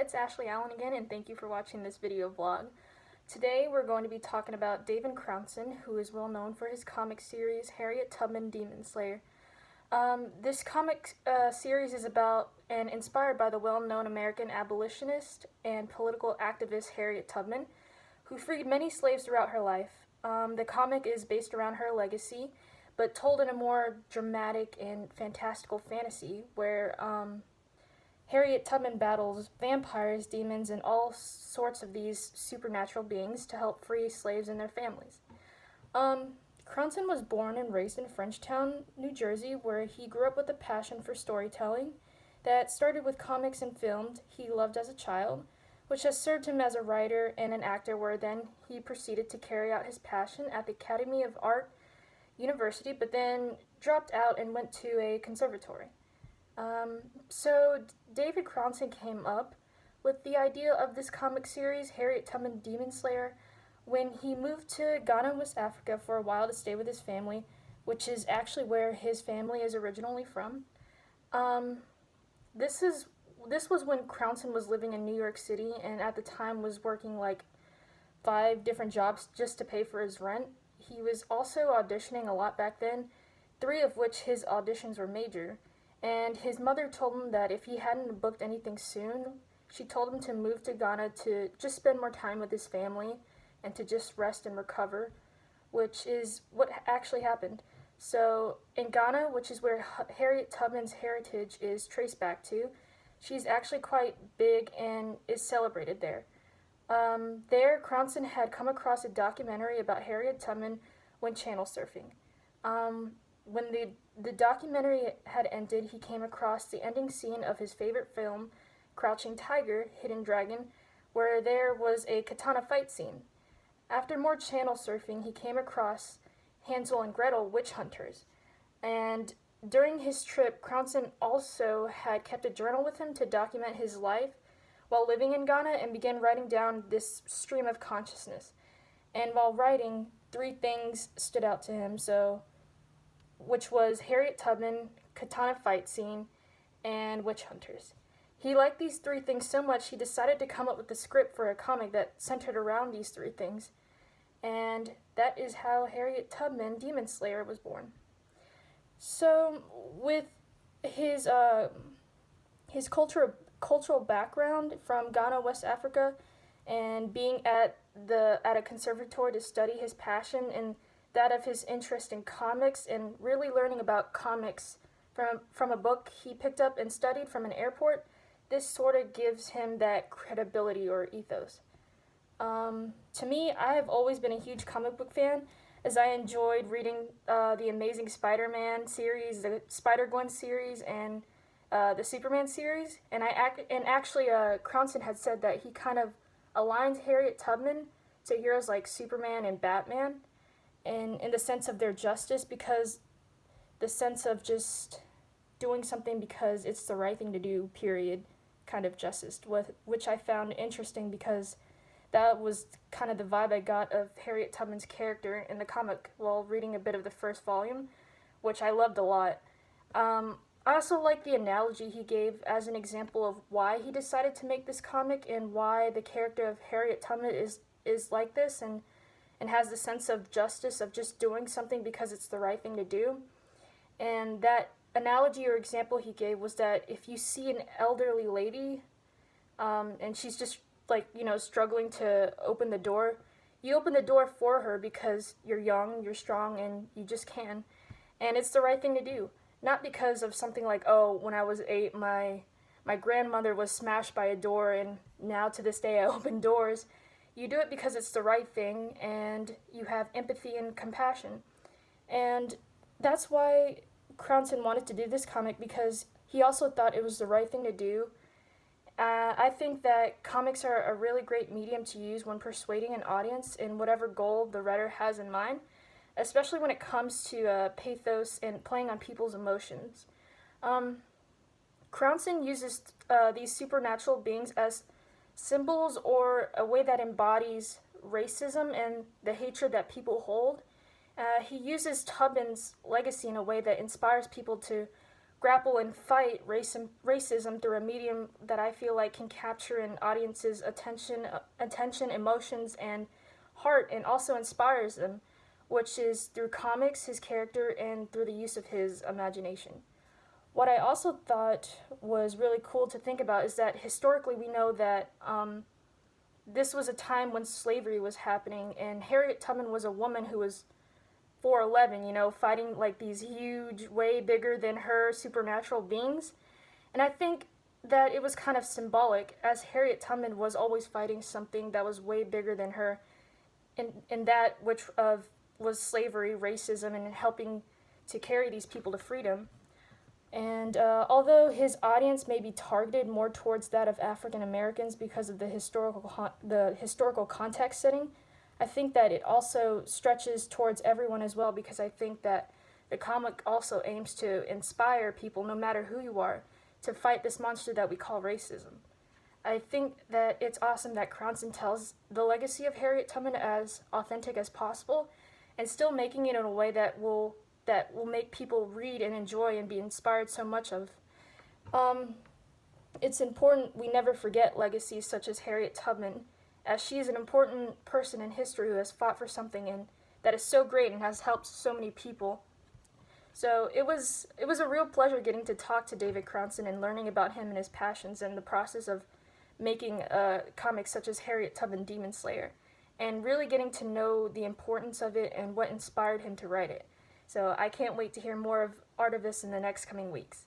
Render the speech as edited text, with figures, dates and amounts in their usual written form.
it's Ashley Allen again, and thank you for watching this video vlog. Today we're going to be talking about David Crownson, who is well known for his comic series Harriet Tubman Demon Slayer. This comic series is about and inspired by the well-known American abolitionist and political activist Harriet Tubman, who freed many slaves throughout her life. The comic is based around her legacy, but told in a more dramatic and fantastical fantasy where Harriet Tubman battles vampires, demons, and all sorts of these supernatural beings to help free slaves and their families. Crownson was born and raised in Frenchtown, New Jersey, where he grew up with a passion for storytelling that started with comics and films he loved as a child, which has served him as a writer and an actor, where then he proceeded to carry out his passion at the Academy of Art University, but then dropped out and went to a conservatory. So David Crownson came up with the idea of this comic series, Harriet Tubman Demon Slayer, when he moved to Ghana, West Africa for a while to stay with his family, which is actually where his family is originally from. This was when Crownson was living in New York City and at the time was working like 5 different jobs just to pay for his rent. He was also auditioning a lot back then, 3 of which his auditions were major. And his mother told him that if he hadn't booked anything soon, she told him to move to Ghana to just spend more time with his family and to just rest and recover, which is what actually happened. So in Ghana, which is where Harriet Tubman's heritage is traced back to, she's actually quite big and is celebrated there. There, Crownson had come across a documentary about Harriet Tubman when channel surfing. When the documentary had ended, he came across the ending scene of his favorite film, Crouching Tiger, Hidden Dragon, where there was a katana fight scene. After more channel surfing, he came across Hansel and Gretel witch hunters. And during his trip, Crownson also had kept a journal with him to document his life while living in Ghana and began writing down this stream of consciousness. And while writing, 3 things stood out to him, which was Harriet Tubman, katana fight scene, and witch hunters. He liked these 3 things so much he decided to come up with a script for a comic that centered around these 3 things. And that is how Harriet Tubman Demon Slayer was born. So with his cultural background from Ghana, West Africa, and being at a conservatory to study his passion and that of his interest in comics, and really learning about comics from a book he picked up and studied from an airport, this sort of gives him that credibility or ethos. To me, I have always been a huge comic book fan, as I enjoyed reading the Amazing Spider-Man series, the Spider-Gwen series, and the Superman series. And actually, Crownson had said that he kind of aligns Harriet Tubman to heroes like Superman and Batman, and in the sense of their justice, because the sense of just doing something because it's the right thing to do, period, kind of justice, which I found interesting because that was kind of the vibe I got of Harriet Tubman's character in the comic while reading a bit of the first volume, which I loved a lot. I also like the analogy he gave as an example of why he decided to make this comic and why the character of Harriet Tubman is like this and has the sense of justice of just doing something because it's the right thing to do. And that analogy or example he gave was that if you see an elderly lady and she's just struggling to open the door, you open the door for her because you're young, you're strong, and you just can. And it's the right thing to do. Not because of something like, oh, when I was 8, my grandmother was smashed by a door and now to this day I open doors. You do it because it's the right thing and you have empathy and compassion. And that's why Crownson wanted to do this comic, because he also thought it was the right thing to do. I think that comics are a really great medium to use when persuading an audience in whatever goal the writer has in mind, especially when it comes to pathos and playing on people's emotions. Crownson uses these supernatural beings as symbols or a way that embodies racism and the hatred that people hold. He uses Tubman's legacy in a way that inspires people to grapple and fight racism through a medium that I feel like can capture an audience's attention, emotions, and heart, and also inspires them, which is through comics, his character, and through the use of his imagination. What I also thought was really cool to think about is that historically we know that this was a time when slavery was happening, and Harriet Tubman was a woman who was 4'11", fighting like these huge, way bigger than her supernatural beings. And I think that it was kind of symbolic, as Harriet Tubman was always fighting something that was way bigger than her, in that which was slavery, racism, and helping to carry these people to freedom. And although his audience may be targeted more towards that of African Americans because of the historical context setting, I think that it also stretches towards everyone as well, because I think that the comic also aims to inspire people, no matter who you are, to fight this monster that we call racism. I think that it's awesome that Crownson tells the legacy of Harriet Tubman as authentic as possible, and still making it in a way that will make people read and enjoy and be inspired so much of. It's important we never forget legacies such as Harriet Tubman, as she is an important person in history who has fought for something and that is so great and has helped so many people. So it was a real pleasure getting to talk to David Crownson and learning about him and his passions and the process of making comics such as Harriet Tubman Demon Slayer, and really getting to know the importance of it and what inspired him to write it. So I can't wait to hear more of Artivist in the next coming weeks.